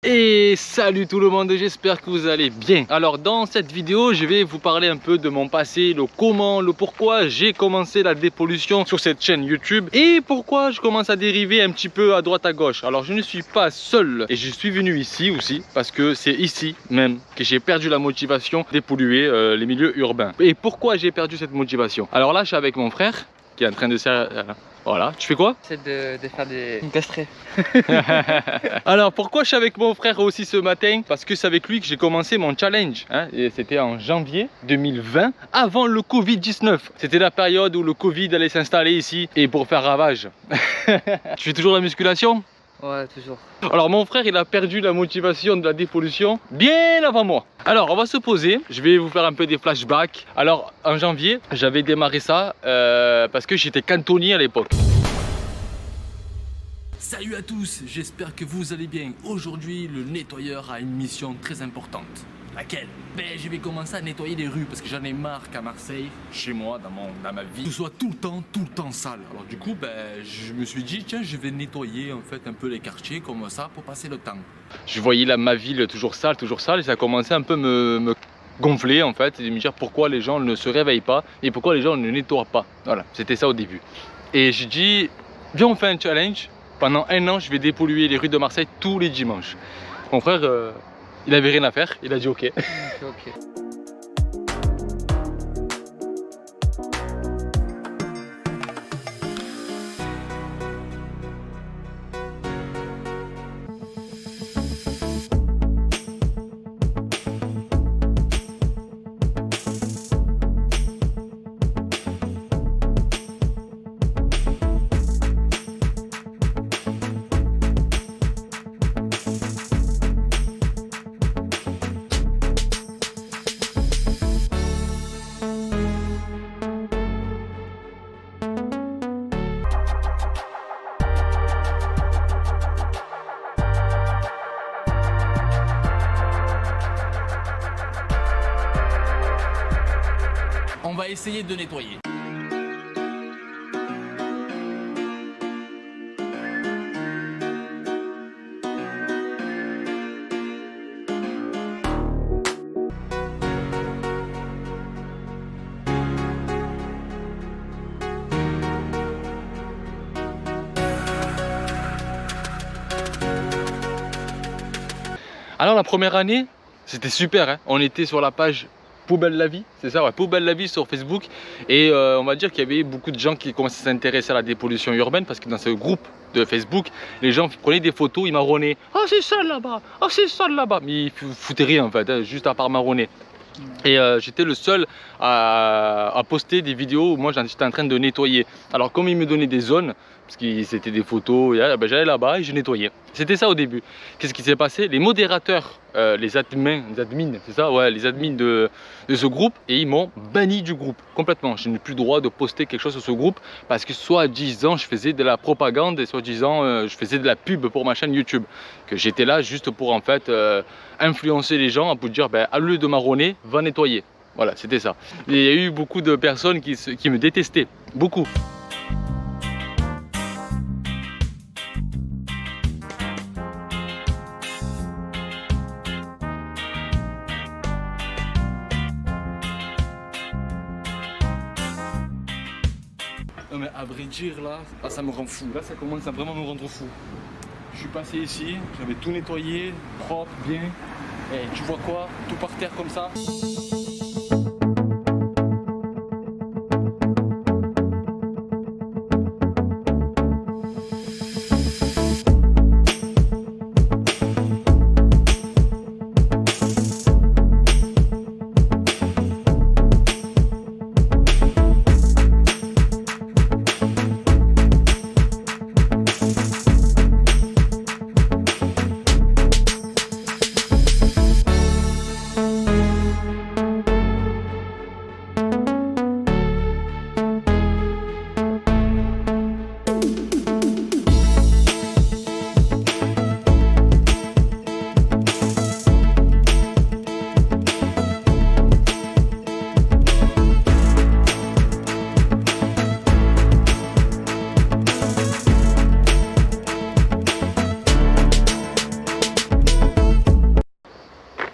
Et salut tout le monde, j'espère que vous allez bien. Alors dans cette vidéo, je vais vous parler un peu de mon passé, le comment, le pourquoi j'ai commencé la dépollution sur cette chaîne YouTube et pourquoi je commence à dériver un petit peu à droite à gauche. Alors je ne suis pas seul et je suis venu ici aussi parce que c'est ici même que j'ai perdu la motivation de dépolluer les milieux urbains. Et pourquoi j'ai perdu cette motivation? Alors là, je suis avec mon frère qui est en train de voilà, tu fais quoi? C'est de faire des castrés. Alors pourquoi je suis avec mon frère aussi ce matin? Parce que c'est avec lui que j'ai commencé mon challenge hein, et c'était en janvier 2020 avant le Covid-19. C'était la période où le Covid allait s'installer ici et pour faire ravage. Tu fais toujours la musculation? Ouais, toujours. Alors mon frère il a perdu la motivation de la dépollution bien avant moi. Alors on va se poser, je vais vous faire un peu des flashbacks. Alors en janvier j'avais démarré ça parce que j'étais cantonnier à l'époque. Salut à tous, j'espère que vous allez bien. Aujourd'hui le nettoyeur a une mission très importante. Laquelle? Ben, je vais commencer à nettoyer les rues parce que j'en ai marre qu'à Marseille, chez moi, dans ma vie, tout soit tout le temps sale. Alors du coup, ben, je me suis dit, tiens, je vais nettoyer en fait un peu les quartiers comme ça pour passer le temps. Je voyais ma ville toujours sale et ça a commencé un peu me gonfler en fait et de me dire pourquoi les gens ne se réveillent pas et pourquoi les gens ne nettoient pas. Voilà, c'était ça au début. Et j'ai dit, viens on fait un challenge. Pendant un an, je vais dépolluer les rues de Marseille tous les dimanches. Mon frère... il avait rien à faire, il a dit ok. Ok. On va essayer de nettoyer. Alors la première année, c'était super, hein. On était sur la page Poubelle la vie, c'est ça, ouais, Poubelle la vie sur Facebook. Et on va dire qu'il y avait beaucoup de gens qui commençaient à s'intéresser à la dépollution urbaine parce que dans ce groupe de Facebook, les gens prenaient des photos, ils marronnaient. Oh c'est sale là-bas, oh c'est sale là-bas. Mais ils foutaient rien en fait, hein, juste à part marronner. Et j'étais le seul à poster des vidéos où moi j'étais en train de nettoyer. Alors comme ils me donnaient des zones, parce que c'était des photos, ben, j'allais là-bas et je nettoyais. C'était ça au début. Qu'est-ce qui s'est passé? Les modérateurs, les admins, c'est ça? Ouais, les admins de ce groupe, et ils m'ont banni du groupe complètement. Je n'ai plus le droit de poster quelque chose sur ce groupe parce que soi-disant je faisais de la propagande et soi-disant je faisais de la pub pour ma chaîne YouTube. Que j'étais là juste pour en fait influencer les gens pour dire ben, à lieu de marronner, va nettoyer. Voilà, c'était ça. Et il y a eu beaucoup de personnes qui me détestaient, beaucoup. Non mais à vrai dire là, ça me rend fou. Là ça commence à vraiment me rendre fou. Je suis passé ici, j'avais tout nettoyé, propre, bien. Et tu vois quoi? Tout par terre comme ça.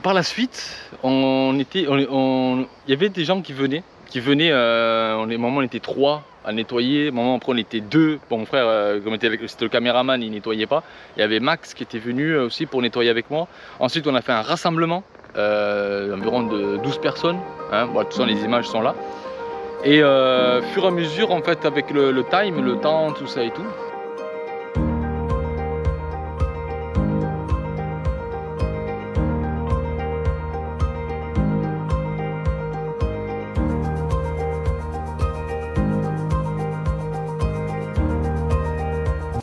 Par la suite, il y avait des gens qui venaient. Au moment on était 3 à nettoyer, au moment après on était 2. Bon, mon frère, comme c'était le caméraman, il nettoyait pas. Il y avait Max qui était venu aussi pour nettoyer avec moi. Ensuite, on a fait un rassemblement, environ de 12 personnes. Hein. Bon, de toute façon, les images sont là. Et fur et à mesure, en fait, avec le temps, tout ça et tout.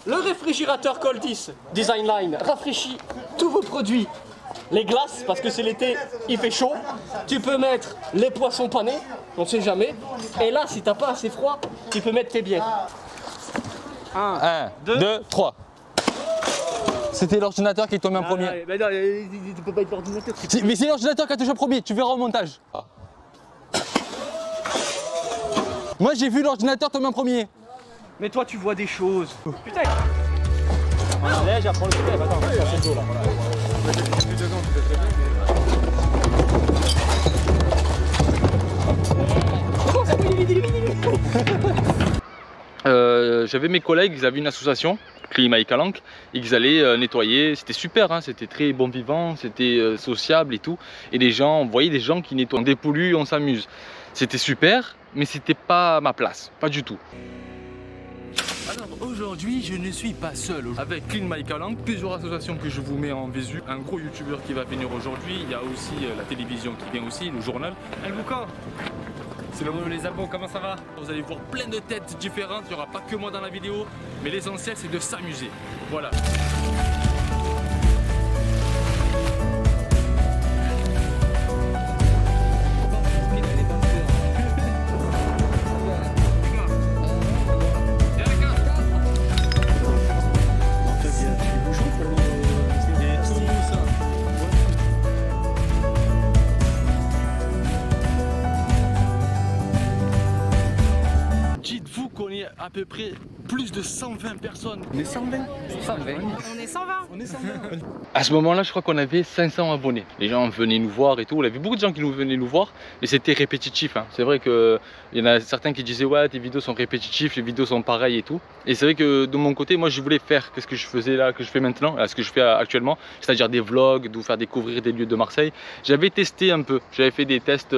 Le réfrigérateur Coldis Design Line rafraîchit tous vos produits. Les glaces, parce que c'est l'été, il fait chaud. Tu peux mettre les poissons panés, on ne sait jamais. Et là, si t'as pas assez froid, tu peux mettre tes bières. 1, 2, 3. C'était l'ordinateur qui est tombé en premier. Mais non, tu peux pas être l'ordinateur. Mais c'est l'ordinateur qui a touché en premier, tu verras au montage. Moi j'ai vu l'ordinateur tomber en premier. Mais toi, tu vois des choses. Putain. Allez, j'apprends le problème. Attends, c'est le dos là. J'avais mes collègues, ils avaient une association, Climat et Calanque, et ils allaient nettoyer. C'était super, hein, c'était très bon vivant, c'était sociable et tout. Et les gens, on voyait des gens qui nettoient, on dépollue, on s'amuse. C'était super, mais c'était pas ma place, pas du tout. Alors aujourd'hui, je ne suis pas seul. Avec Clean My Calanque, plusieurs associations que je vous mets en visu. Un gros youtubeur qui va venir aujourd'hui. Il y a aussi la télévision qui vient aussi, le journal. El Boucan. C'est le les abos, comment ça va? Vous allez voir plein de têtes différentes. Il n'y aura pas que moi dans la vidéo. Mais l'essentiel, c'est de s'amuser. Voilà. Dites-vous qu'on est à peu près plus de 120 personnes. On est 120. 120. On est 120. On est 120. À ce moment-là, je crois qu'on avait 500 abonnés. Les gens venaient nous voir et tout. Il y avait beaucoup de gens qui venaient nous voir, mais c'était répétitif. Hein. C'est vrai qu'il y en a certains qui disaient ouais, tes vidéos sont répétitives, les vidéos sont pareilles et tout. Et c'est vrai que de mon côté, moi, je voulais faire ce que je faisais là, que je fais maintenant, ce que je fais actuellement, c'est-à-dire des vlogs, de vous faire découvrir des lieux de Marseille. J'avais testé un peu. J'avais fait des tests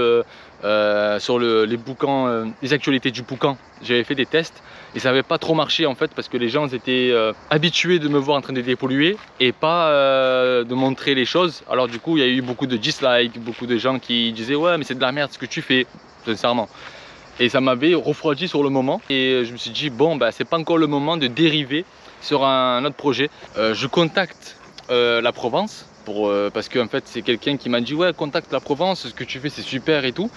sur les boucans, les actualités du boucan. J'avais fait des tests et ça n'avait pas trop marché en fait parce que les gens étaient habitués de me voir en train de dépolluer et pas de montrer les choses. Alors du coup il y a eu beaucoup de dislikes, beaucoup de gens qui disaient ouais mais c'est de la merde ce que tu fais, sincèrement. Et ça m'avait refroidi sur le moment et je me suis dit bon bah c'est pas encore le moment de dériver sur un autre projet. Je contacte la Provence parce que en fait c'est quelqu'un qui m'a dit ouais contacte la Provence, ce que tu fais c'est super et tout.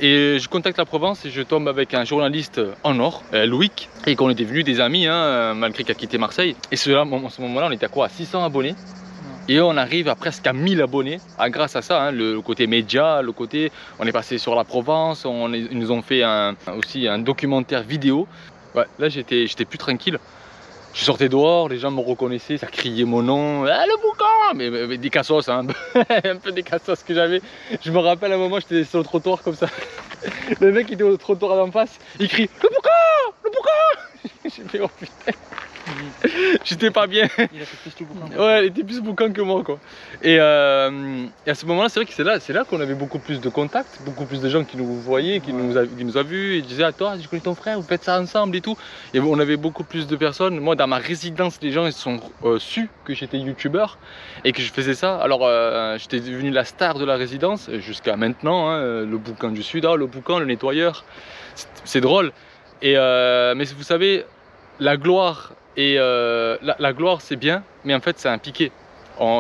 Et je contacte la Provence et je tombe avec un journaliste en or, Loïc, et qu'on était venus des amis, hein, malgré qu'il a quitté Marseille. Et à ce moment-là, on était à quoi? À 600 abonnés. Et on arrive à presque à 1000 abonnés, grâce à ça, hein, le côté média, le côté, on est passé sur la Provence, ils nous ont fait aussi un documentaire vidéo. Ouais, là j'étais plus tranquille. Je sortais dehors, les gens me reconnaissaient, ça criait mon nom, ah, le boucan, mais des cassos, hein. Un peu des cassos que j'avais. Je me rappelle à un moment, j'étais sur le trottoir comme ça. Le mec qui était au trottoir d'en face, il crie le boucan, le boucan. J'ai fait oh putain. J'étais pas bien. Il a fait plus tout boucan. Ouais, il était plus boucan que moi quoi. Et à ce moment-là, c'est vrai que c'est là qu'on avait beaucoup plus de contacts, beaucoup plus de gens qui nous voyaient, qui nous a vus et disaient ah toi, je connais ton frère, vous faites ça ensemble et tout. Et on avait beaucoup plus de personnes. Moi, dans ma résidence, les gens ils sont su que j'étais youtubeur et que je faisais ça. Alors j'étais devenu la star de la résidence jusqu'à maintenant. Hein, le boucan du Sud, le boucan, le nettoyeur. C'est drôle. Et mais vous savez, la gloire. Et la gloire c'est bien, mais en fait c'est un piqué.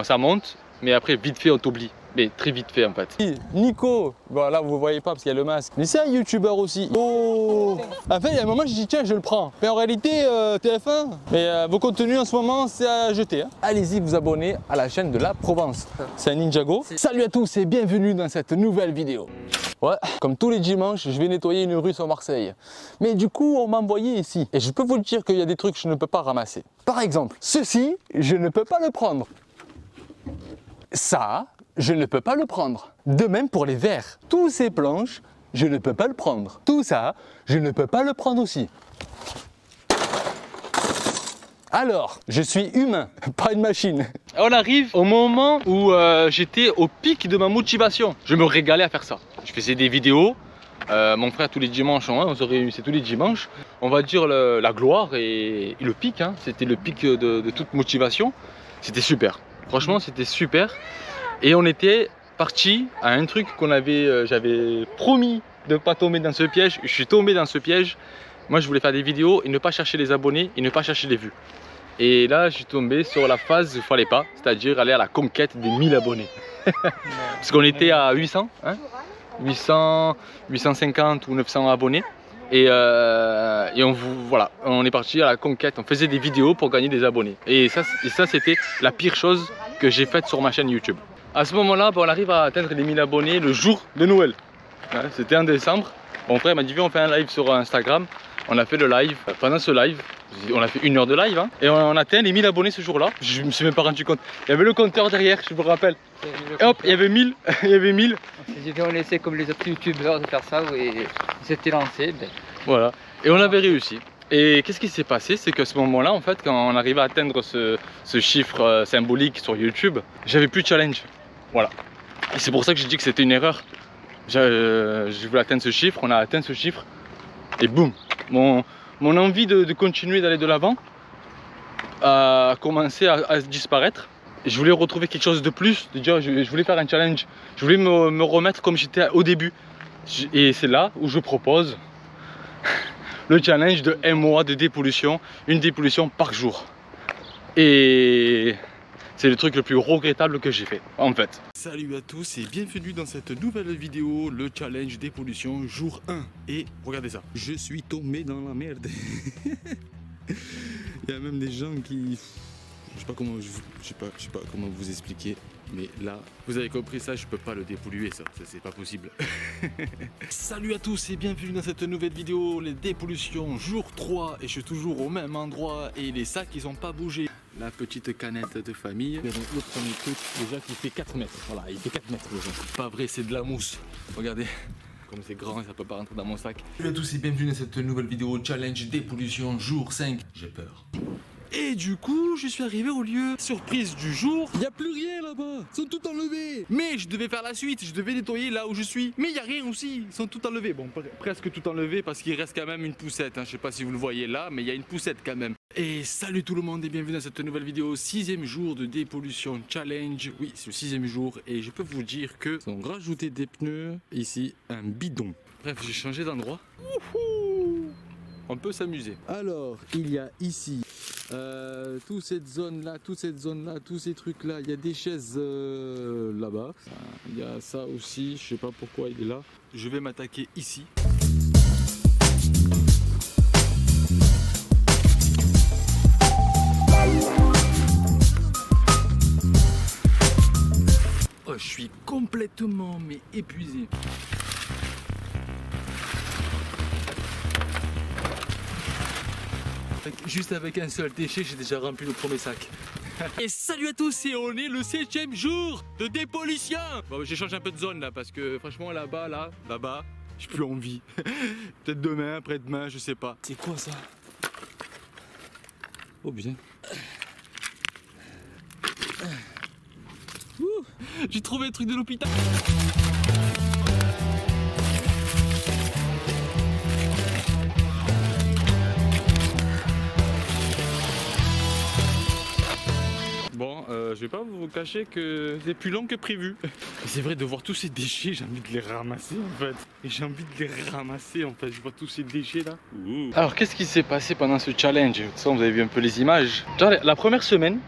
Ça monte, mais après vite fait on t'oublie. Mais très vite fait en fait. Nico, bon là vous voyez pas parce qu'il y a le masque. Mais c'est un youtubeur aussi. Oh. En fait il y a un moment j'ai dit tiens je le prends. Mais en réalité TF1. Mais vos contenus en ce moment c'est à jeter. Hein. Allez-y vous abonner à la chaîne de la Provence. C'est un Ninjago. Salut à tous et bienvenue dans cette nouvelle vidéo. Ouais, comme tous les dimanches, je vais nettoyer une rue sur Marseille. Mais du coup, on m'a envoyé ici. Et je peux vous dire qu'il y a des trucs que je ne peux pas ramasser. Par exemple, ceci, je ne peux pas le prendre. Ça, je ne peux pas le prendre. De même pour les verres. Tous ces planches, je ne peux pas le prendre. Tout ça, je ne peux pas le prendre aussi. Alors, je suis humain, pas une machine. On arrive au moment où j'étais au pic de ma motivation. Je me régalais à faire ça. Je faisais des vidéos. Mon frère tous les dimanches, on se réunissait tous les dimanches. On va dire la gloire et le pic. Hein. C'était le pic de toute motivation. C'était super. Franchement, c'était super. Et on était parti à un truc qu'on avait, j'avais promis de ne pas tomber dans ce piège. Je suis tombé dans ce piège. Moi, je voulais faire des vidéos et ne pas chercher les abonnés et ne pas chercher les vues. Et là, je suis tombé sur la phase il ne fallait pas, c'est-à-dire aller à la conquête des 1000 abonnés. Parce qu'on était à 800, hein, 800, 850 ou 900 abonnés. Et voilà, on est parti à la conquête. On faisait des vidéos pour gagner des abonnés. Et ça c'était la pire chose que j'ai faite sur ma chaîne YouTube. À ce moment-là, on arrive à atteindre les 1000 abonnés le jour de Noël. Hein, c'était en décembre. Mon frère m'a dit, viens, on fait un live sur Instagram. On a fait le live. Pendant ce live, on a fait 1 heure de live. Hein, et on a atteint les 1000 abonnés ce jour-là. Je me suis même pas rendu compte. Il y avait le compteur derrière, je me rappelle. Et hop, il y avait 1000. Il y avait 1000. On s'est dit, on laissait comme les autres youtubeurs de faire ça et ils s'étaient lancés. Ben. Voilà. Et on avait réussi. Et qu'est-ce qui s'est passé? C'est qu'à ce moment-là, en fait, quand on arrivait à atteindre ce chiffre symbolique sur YouTube, j'avais plus de challenge. Voilà. Et c'est pour ça que j'ai dit que c'était une erreur. Je voulais atteindre ce chiffre, on a atteint ce chiffre. Et boum, mon envie de continuer d'aller de l'avant a commencé à disparaître. Et je voulais retrouver quelque chose de plus, de dire je voulais faire un challenge. Je voulais me remettre comme j'étais au début. Et c'est là où je propose le challenge de 1 mois de dépollution, une dépollution par jour. Et c'est le truc le plus regrettable que j'ai fait, en fait. Salut à tous et bienvenue dans cette nouvelle vidéo, le challenge dépollution jour 1. Et regardez ça, je suis tombé dans la merde. Il y a même des gens qui... Je sais pas comment vous expliquer, mais là, vous avez compris ça, je peux pas le dépolluer, ça c'est pas possible. Salut à tous et bienvenue dans cette nouvelle vidéo, les dépollutions jour 3, et je suis toujours au même endroit et les sacs ils ont pas bougé. La petite canette de famille. Et donc l'autre premier truc déjà qui fait 4 mètres, voilà, il fait 4 mètres déjà. Pas vrai, c'est de la mousse, regardez. Comme c'est grand, ça peut pas rentrer dans mon sac. Salut à tous et bienvenue dans cette nouvelle vidéo challenge dépollution jour 5. J'ai peur. Et du coup, je suis arrivé au lieu surprise du jour. Il n'y a plus rien là-bas, ils sont tout enlevés. Mais je devais faire la suite, je devais nettoyer là où je suis. Mais il n'y a rien aussi, ils sont tout enlevés. Bon, presque tout enlevé parce qu'il reste quand même une poussette. Hein. Je sais pas si vous le voyez là, mais il y a une poussette quand même. Et salut tout le monde et bienvenue dans cette nouvelle vidéo, 6e jour de dépollution challenge. Oui, c'est le 6e jour et je peux vous dire que ils ont rajouté des pneus, ici un bidon. Bref, j'ai changé d'endroit. On peut s'amuser. Alors, il y a ici toute cette zone là, tous ces trucs là. Il y a des chaises là-bas. Il y a ça aussi, je sais pas pourquoi il est là. Je vais m'attaquer ici. Oh, je suis complètement mais épuisé. Juste avec un seul déchet, j'ai déjà rempli le premier sac. Et salut à tous, et on est le 7e jour de dépollution. Bon, j'ai changé un peu de zone là parce que franchement là-bas, j'ai plus envie. Peut-être demain, après-demain, je sais pas. C'est quoi ça? Oh bien. J'ai trouvé un truc de l'hôpital. Bon, je vais pas vous cacher que c'est plus long que prévu. C'est vrai, de voir tous ces déchets, j'ai envie de les ramasser en fait. Et j'ai envie de les ramasser en fait. Je vois tous ces déchets là. Ouh. Alors, qu'est-ce qui s'est passé pendant ce challenge? Ça, vous avez vu un peu les images. Genre, la première semaine,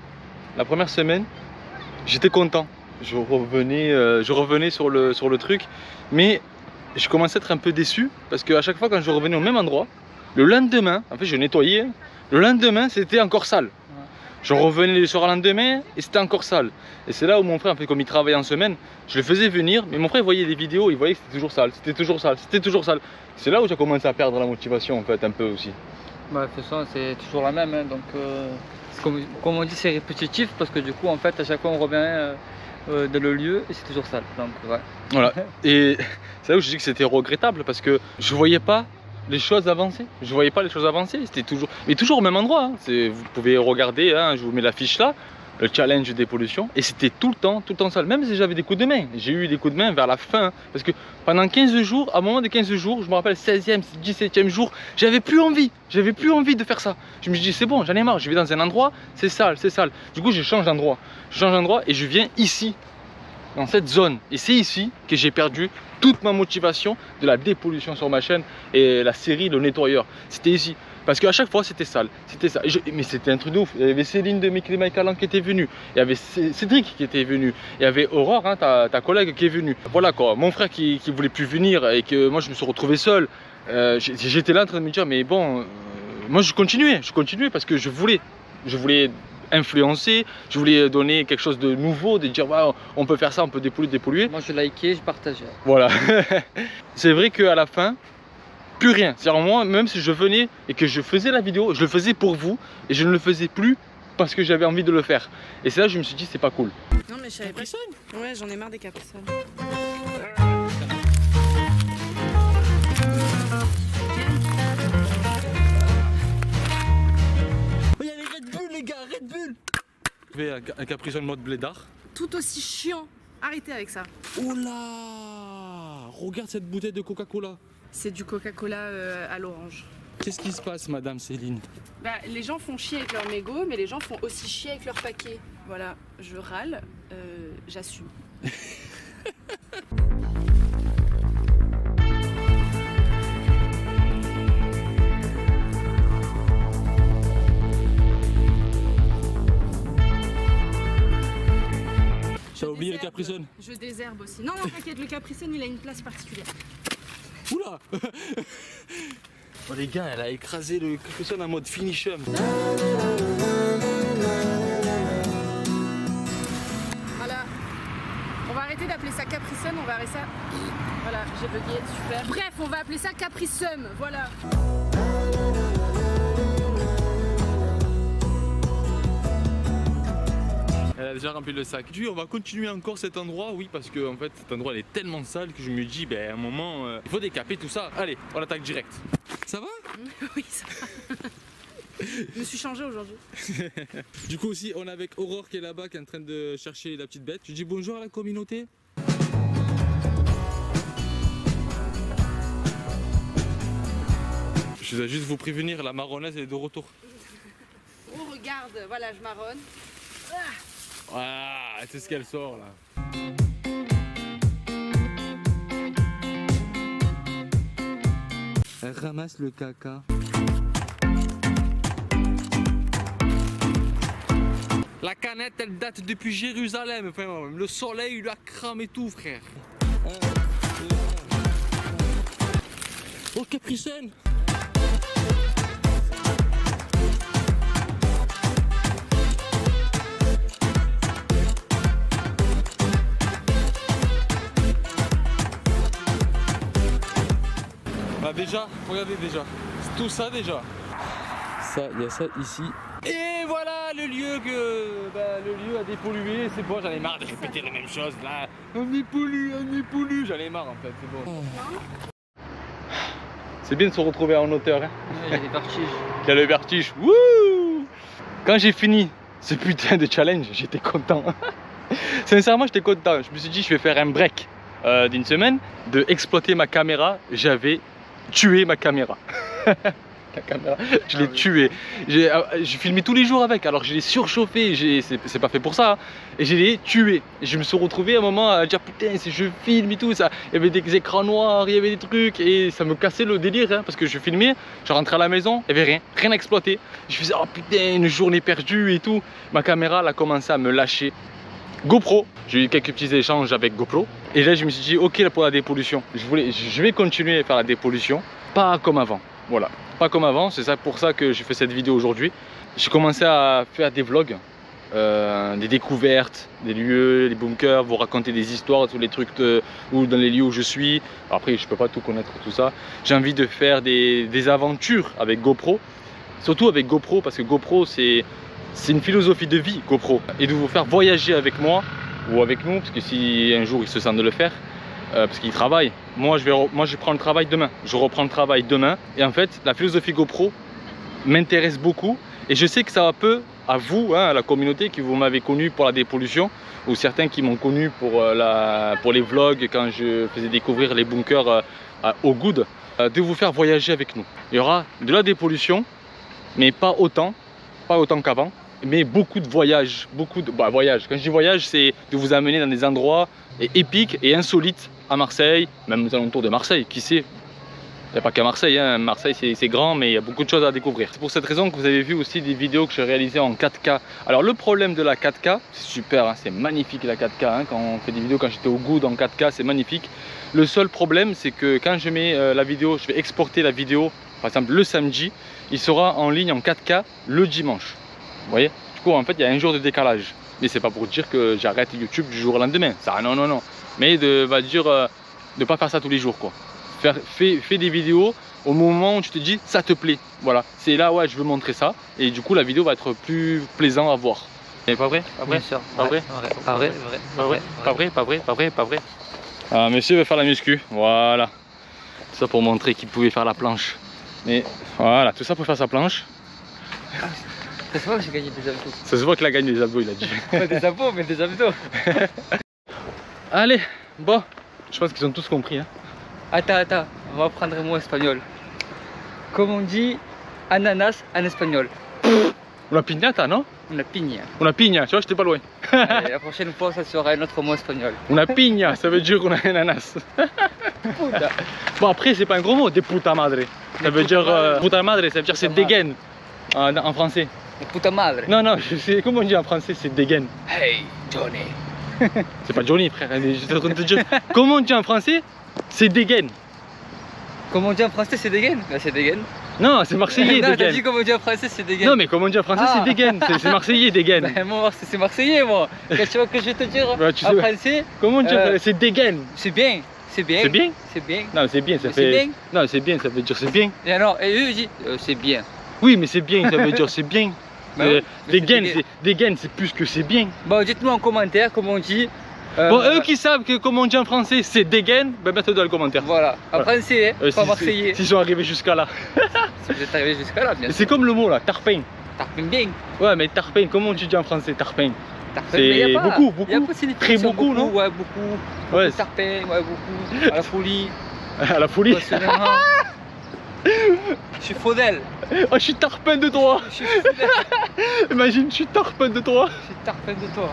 j'étais content. Je revenais sur le truc, mais je commençais à être un peu déçu parce qu'à chaque fois quand je revenais au même endroit, le lendemain, en fait, je nettoyais. Le lendemain, c'était encore sale. Je revenais le soir au lendemain et c'était encore sale. Et c'est là où mon frère, en fait, comme il travaillait en semaine, je le faisais venir, mais mon frère voyait des vidéos, il voyait que c'était toujours sale, c'était toujours sale, c'était toujours sale. C'est là où j'ai commencé à perdre la motivation en fait, un peu aussi. Bah, de toute façon, c'est toujours la même, hein, donc comme on dit, c'est répétitif parce que du coup, en fait, à chaque fois, on revient dans le lieu et c'est toujours sale. Donc, ouais. Voilà. Et c'est là où je dis que c'était regrettable parce que je voyais pas les choses avancer. Je voyais pas les choses avancer. C'était toujours, mais toujours au même endroit. Hein. Vous pouvez regarder, hein, je vous mets l'affiche là, le challenge des pollutions. Et c'était tout le temps sale. Même si j'avais des coups de main. J'ai eu des coups de main vers la fin. Hein, parce que pendant 15 jours, à un moment des 15 jours, je me rappelle 16e, 17e jour, j'avais plus envie. J'avais plus envie de faire ça. Je me dis c'est bon, j'en ai marre. Je vais dans un endroit, c'est sale, c'est sale. Du coup, je change d'endroit. Je change d'endroit et je viens ici, dans cette zone. Et c'est ici que j'ai perdu toute ma motivation de la dépollution sur ma chaîne et la série Le Nettoyeur. C'était ici. Parce qu'à chaque fois c'était sale. C'était ça. Mais c'était un truc de ouf. Il y avait Céline de Mickey Mike qui était venue. Il y avait Cédric qui était venu. Il y avait Aurore, hein, ta collègue qui est venue. Voilà quoi. Mon frère qui voulait plus venir et que moi je me suis retrouvé seul. J'étais là en train de me dire mais bon, moi je continuais parce que je voulais influencer, je voulais donner quelque chose de nouveau, de dire ouais, on peut faire ça, on peut dépolluer. Moi je likais, je partageais. Voilà. C'est vrai qu'à la fin, plus rien. C'est-à-dire moi, même si je venais et que je faisais la vidéo, je le faisais pour vous et je ne le faisais plus parce que j'avais envie de le faire. Et c'est là que je me suis dit c'est pas cool. Non mais je savais pas. Ouais, j'en ai marre des Capri-Sun. Les gars, Red Bull. Je vais un Capri-Sun mode blédard. Tout aussi chiant. Arrêtez avec ça. Oh là, regarde cette bouteille de Coca-Cola. C'est du Coca-Cola à l'orange. Qu'est-ce qui se passe, Madame Céline? Bah, les gens font chier avec leur mégot, mais les gens font aussi chier avec leur paquet. Voilà, je râle, j'assume. T'as oublié le Capri-Sun? Je désherbe aussi. Non, non, t'inquiète, le Capri-Sun, il a une place particulière. Oula. Oh les gars, elle a écrasé le Capri-Sun en mode finisher. Voilà. On va arrêter d'appeler ça Capri-Sun, on va arrêter ça... Voilà, j'ai bugué, super. Bref, on va appeler ça Capri-Sun, voilà. Elle a déjà rempli le sac. Oui, on va continuer encore cet endroit, oui, parce que en fait cet endroit elle est tellement sale que je me dis, ben à un moment, il faut décaper tout ça. Allez, on attaque direct. Ça va? Oui, ça va. Je me suis changée aujourd'hui. Du coup aussi, on est avec Aurore qui est là-bas, qui est en train de chercher la petite bête. Je dis bonjour à la communauté. Je dois juste vous prévenir, la marronnaise est de retour. Oh, regarde, voilà, je marronne. Ah, c'est ce qu'elle sort là. Elle ramasse le caca. La canette elle date depuis Jérusalem, enfin, le soleil il a cramé tout frère. Oh Capri-Sun. Bah déjà, regardez déjà, c'est tout ça déjà. Ça, il y a ça ici. Et voilà le lieu le lieu à dépolluer, c'est bon, j'en ai marre de répéter les mêmes choses là. On dépollue, j'en ai marre en fait, c'est bon. C'est bien de se retrouver en hauteur. Hein. Il y a des vertiges. Il y a le vertige. Wouh! Quand j'ai fini ce putain de challenge, j'étais content. Sincèrement, j'étais content. Je me suis dit, je vais faire un break d'une semaine, de exploiter ma caméra. J'avais tué ma caméra. La caméra, je l'ai tuée. J'ai filmé tous les jours avec, alors je l'ai surchauffé, c'est pas fait pour ça, hein. Et je l'ai tué. Et je me suis retrouvé à un moment à dire putain, si je filme et tout ça, il y avait des écrans noirs, il y avait des trucs, et ça me cassait le délire, hein, parce que je filmais, je rentrais à la maison, il n'y avait rien à exploiter. Je faisais oh putain, une journée perdue et tout. Ma caméra, elle a commencé à me lâcher. GoPro, j'ai eu quelques petits échanges avec GoPro, et là je me suis dit ok là pour la dépollution, je vais continuer à faire la dépollution, pas comme avant. Voilà, pas comme avant, c'est pour ça que j'ai fait cette vidéo aujourd'hui. J'ai commencé à faire des vlogs, des découvertes, des lieux, des bunkers, vous raconter des histoires, tous les trucs ou dans les lieux où je suis. Après, je peux pas tout connaître, tout ça. J'ai envie de faire des aventures avec GoPro, surtout avec GoPro, parce que GoPro, c'est une philosophie de vie, GoPro. Et de vous faire voyager avec moi, ou avec nous, parce que si un jour il se sent de le faire, parce qu'il travaille. Moi je prends le travail demain, je reprends le travail demain, et en fait la philosophie GoPro m'intéresse beaucoup, et je sais que ça va peu à vous, hein, à la communauté qui vous m'avez connu pour la dépollution, ou certains qui m'ont connu pour les vlogs quand je faisais découvrir les bunkers au Good, de vous faire voyager avec nous. Il y aura de la dépollution, mais pas autant qu'avant, mais beaucoup de voyages, voyages. Quand je dis voyage, c'est de vous amener dans des endroits épiques et insolites à Marseille, même aux alentours de Marseille, qui sait. Il n'y a pas qu'à Marseille, hein. Marseille c'est grand, mais il y a beaucoup de choses à découvrir. C'est pour cette raison que vous avez vu aussi des vidéos que j'ai réalisées en 4K. Alors le problème de la 4K, c'est super, hein, c'est magnifique la 4K, hein. Quand on fait des vidéos, quand j'étais au Good en 4K, c'est magnifique. Le seul problème, c'est que quand je mets la vidéo, je vais exporter la vidéo, par exemple le samedi, il sera en ligne en 4K le dimanche. Vous voyez? Du coup, en fait, il y a un jour de décalage. Mais c'est pas pour dire que j'arrête YouTube du jour au lendemain. Ça, non, non, non. Mais de pas faire ça tous les jours, quoi. Fais des vidéos au moment où tu te dis ça te plaît. Voilà, c'est là, ouais, je veux montrer ça. Et du coup, la vidéo va être plus plaisante à voir. Et pas vrai? Pas vrai? Bien sûr. Pas vrai? Pas vrai? Pas vrai? Pas vrai? Pas vrai? Pas vrai? Pas vrai? Ah, monsieur veut faire la muscu. Voilà. Tout ça pour montrer qu'il pouvait faire la planche. Mais voilà, tout ça pour faire sa planche. Ça se voit que j'ai gagné des abdos. Ça se voit qu'il a gagné des abdos, il a dit. Pas des abdos, mais des abdos. Allez, bon, je pense qu'ils ont tous compris. Hein. Attends, on va apprendre un mot espagnol. Comment on dit ananas en espagnol? Una piñata, non? Una piña. Una piña, tu vois, j'étais pas loin. Allez, la prochaine fois, ça sera un autre mot espagnol. Una piña, ça veut dire qu'on a un ananas. Bon, après, c'est pas un gros mot, de puta madre. Ça veut dire puta madre, ça veut dire c'est dégaine en français. Puta madre. Non, non, comment on dit en français, c'est dégaine. Hey, Johnny. C'est pas Johnny, frère, j'étais en train de te dire. Comment on dit en français? C'est dégaine. Comment on dit en français, c'est dégaine? Bah, c'est dégaine. Non, c'est marseillais, non, t'as dégaine. dit comment on dit en français, c'est dégaine. Non, mais comment on dit en français, c'est dégaine. C'est marseillais, dégaine. Bah, moi, c'est marseillais, moi. Qu'est-ce que je vais te dire bah, tu en sais, français? Comment on dit c'est dégaine? C'est bien. C'est bien. C'est bien? C'est bien. Non, c'est bien, ça Mais fait. c'est bien. Non, c'est bien, ça veut dire c'est bien. Et alors, et eux, ils disent c'est bien. Oui, mais c'est bien, ça veut dire c'est bien. Bah oui, mais dégaine, c'est plus que c'est bien. Bon, dites-nous en commentaire comment on dit. Bon, eux qui savent que comment on dit en français c'est dégaine, ben mettez-le dans le commentaire. Voilà, en français, hein, pas marseillais. S'ils sont arrivés jusqu'à là. Si vous êtes arrivés jusqu'à là, bien sûr. C'est comme le mot là, tarpin. Tarpin bien. Ouais, mais tarpin, comment tu dis en français tarpin? C'est beaucoup, Il y a pas de signification. Très beaucoup, non? Ouais, beaucoup. Ouais. Tarpin, ouais, beaucoup. À la folie. À la folie. Je suis faudel. Oh, je suis tarpin de toi. Je suis faudel. Imagine, je suis tarpin de toi. Je suis tarpin de toi.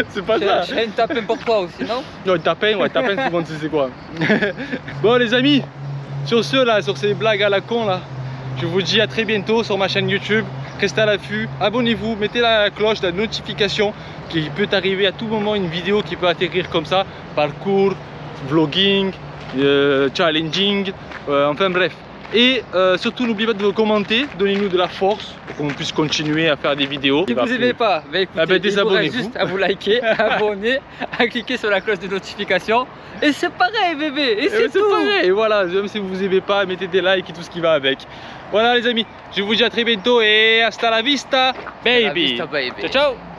C'est pas ça. J'ai un tapin pour toi aussi, non? Non, tapin, ouais, tapin, tout le monde sait c'est quoi. Bon, les amis, sur ce, là, sur ces blagues à la con, là, je vous dis à très bientôt sur ma chaîne YouTube. Restez à l'affût, abonnez-vous, mettez la cloche, la notification, qui peut arriver à tout moment une vidéo qui peut atterrir comme ça. Parcours, vlogging, challenging, enfin bref. Et surtout n'oubliez pas de commenter, donnez-nous de la force pour qu'on puisse continuer à faire des vidéos. Si vous n'aimez pas, bah écoutez, désabonnez-vous. Juste à vous liker, à abonner, à cliquer sur la cloche de notification. Et c'est pareil bébé, et c'est tout. Pareil, et voilà, même si vous n'aimez pas, mettez des likes et tout ce qui va avec. Voilà les amis, je vous dis à très bientôt et hasta la vista baby. Hasta la vista, baby. Ciao ciao.